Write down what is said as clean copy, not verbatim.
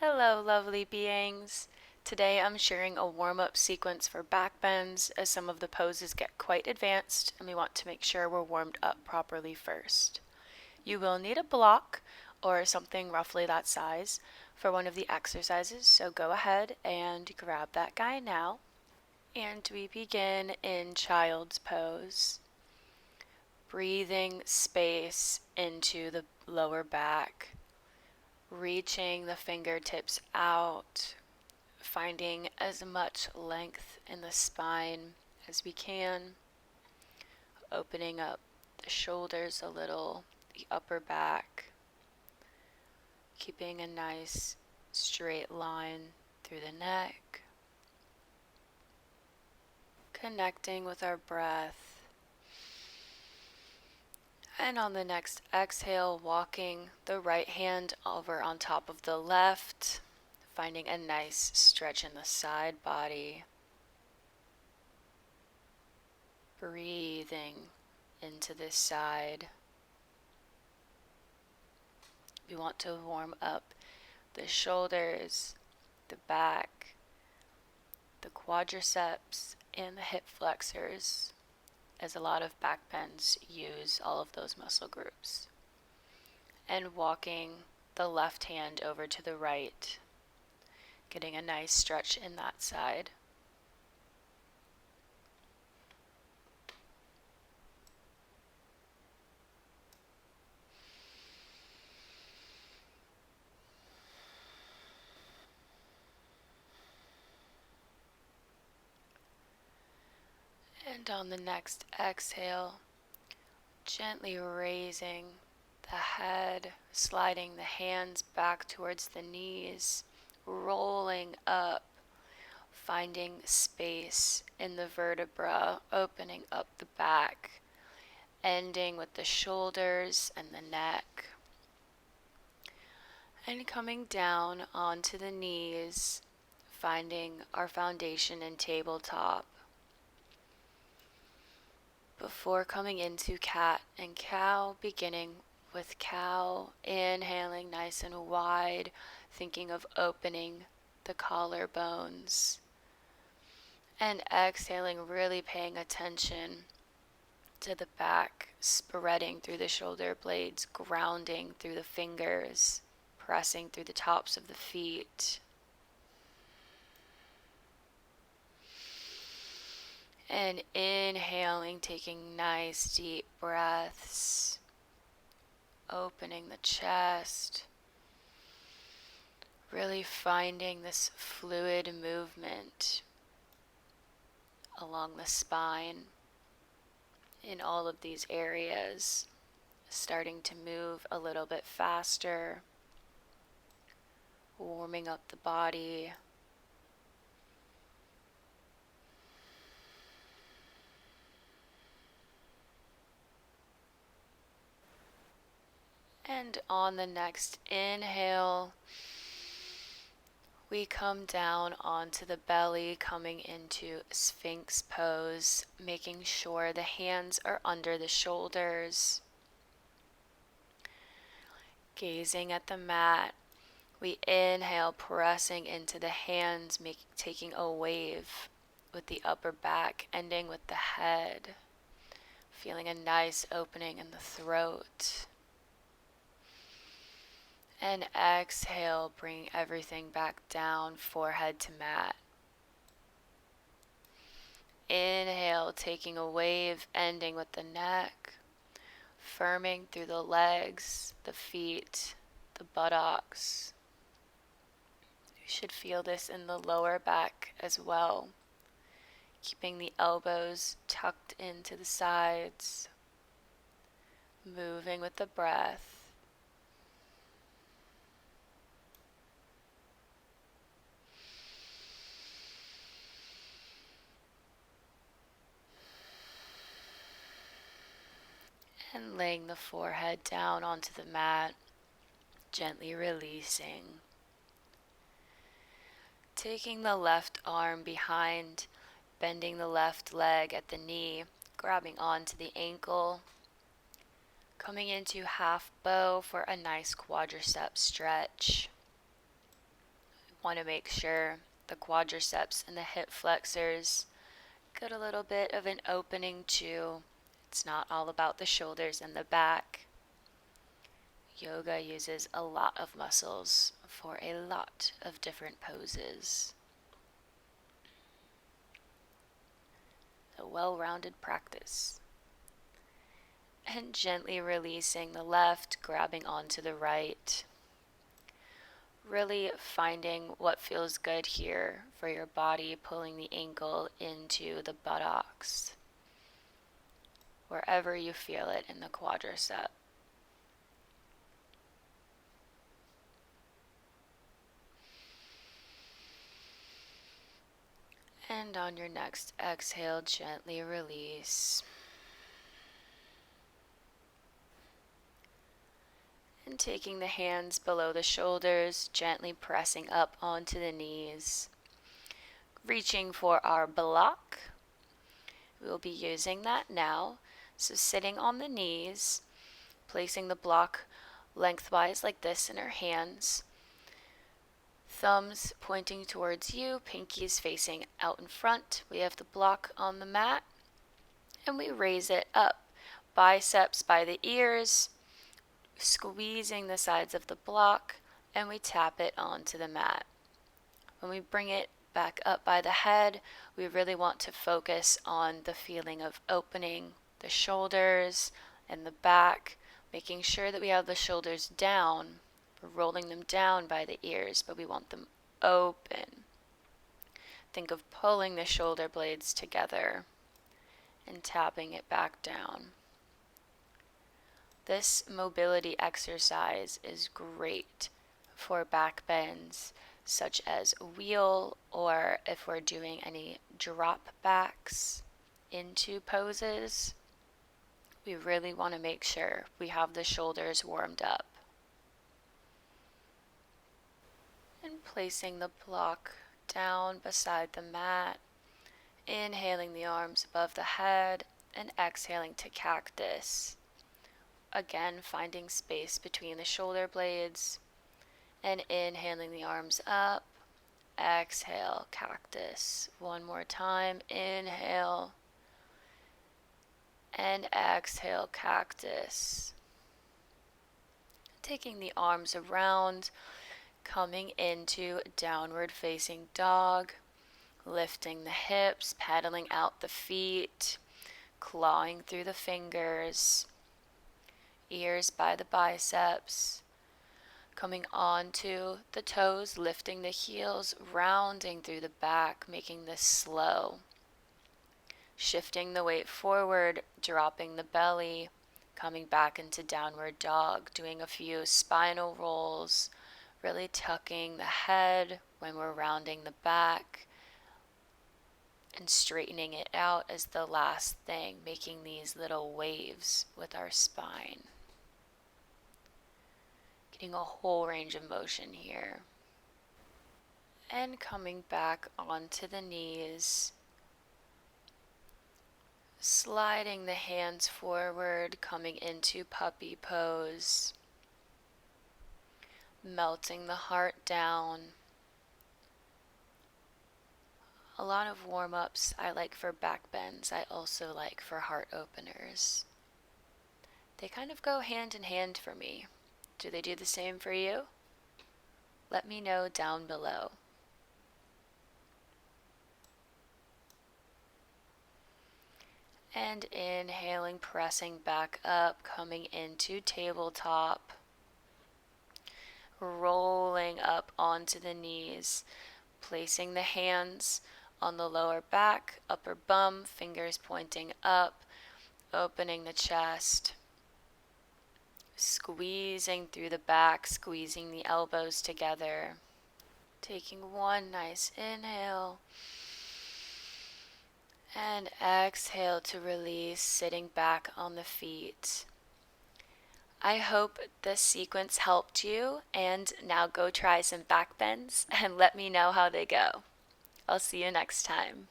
Hello, lovely beings. Today I'm sharing a warm-up sequence for backbends as some of the poses get quite advanced and we want to make sure we're warmed up properly first. You will need a block or something roughly that size for one of the exercises, so go ahead and grab that guy now. And we begin in child's pose, breathing space into the lower back, reaching the fingertips out, finding as much length in the spine as we can, opening up the shoulders a little, the upper back, keeping a nice straight line through the neck, connecting with our breath. And on the next exhale, walking the right hand over on top of the left, finding a nice stretch in the side body. Breathing into this side. We want to warm up the shoulders, the back, the quadriceps, and the hip flexors, as a lot of backbends use all of those muscle groups. And walking the left hand over to the right, getting a nice stretch in that side. And on the next exhale, gently raising the head, sliding the hands back towards the knees, rolling up, finding space in the vertebra, opening up the back, ending with the shoulders and the neck, and coming down onto the knees, finding our foundation in tabletop. Before coming into cat and cow, beginning with cow, inhaling nice and wide, thinking of opening the collarbones, and exhaling, really paying attention to the back, spreading through the shoulder blades, grounding through the fingers, pressing through the tops of the feet. And inhaling, taking nice deep breaths, opening the chest, really finding this fluid movement along the spine in all of these areas, starting to move a little bit faster, warming up the body. And on the next inhale, we come down onto the belly, coming into Sphinx Pose, making sure the hands are under the shoulders. Gazing at the mat, we inhale, pressing into the hands, taking a wave with the upper back, ending with the head, feeling a nice opening in the throat. And exhale, bring everything back down, forehead to mat. Inhale, taking a wave, ending with the neck, firming through the legs, the feet, the buttocks. You should feel this in the lower back as well, keeping the elbows tucked into the sides, moving with the breath. And laying the forehead down onto the mat, gently releasing. Taking the left arm behind, bending the left leg at the knee, grabbing onto the ankle, coming into half bow for a nice quadricep stretch. want to make sure the quadriceps and the hip flexors get a little bit of an opening too. It's not all about the shoulders and the back. Yoga uses a lot of muscles for a lot of different poses. A well-rounded practice. And gently releasing the left, grabbing onto the right. Really finding what feels good here for your body, pulling the ankle into the buttocks, wherever you feel it in the quadricep. And on your next exhale, gently release. And taking the hands below the shoulders, gently pressing up onto the knees. Reaching for our block. We'll be using that now. So sitting on the knees, placing the block lengthwise like this in our hands. Thumbs pointing towards you, pinkies facing out in front. We have the block on the mat, and we raise it up. Biceps by the ears, squeezing the sides of the block, and we tap it onto the mat. When we bring it back up by the head, we really want to focus on the feeling of opening the shoulders and the back, making sure that we have the shoulders down. We're rolling them down by the ears, but we want them open. Think of pulling the shoulder blades together and tapping it back down. This mobility exercise is great for back bends, such as wheel, or if we're doing any drop backs into poses. We really want to make sure we have the shoulders warmed up. And placing the block down beside the mat, inhaling the arms above the head and exhaling to cactus. Again, finding space between the shoulder blades and inhaling the arms up. Exhale, cactus. One more time. Inhale and exhale, cactus. Taking the arms around, coming into downward facing dog, lifting the hips, pedaling out the feet, clawing through the fingers, ears by the biceps, coming onto the toes, lifting the heels, rounding through the back, making this slow. Shifting the weight forward, dropping the belly, coming back into downward dog, doing a few spinal rolls, really tucking the head when we're rounding the back, and straightening it out as the last thing, making these little waves with our spine. Getting a whole range of motion here. And coming back onto the knees, sliding the hands forward, coming into puppy pose, melting the heart down. A lot of warm-ups I like for back bends, I also like for heart openers. They kind of go hand in hand for me. Do they do the same for you? Let me know down below. And inhaling, pressing back up, coming into tabletop. Rolling up onto the knees, placing the hands on the lower back, upper bum, fingers pointing up, opening the chest. Squeezing through the back, squeezing the elbows together. Taking one nice inhale. And exhale to release, sitting back on the feet. I hope this sequence helped you, and now go try some back bends and let me know how they go. I'll see you next time.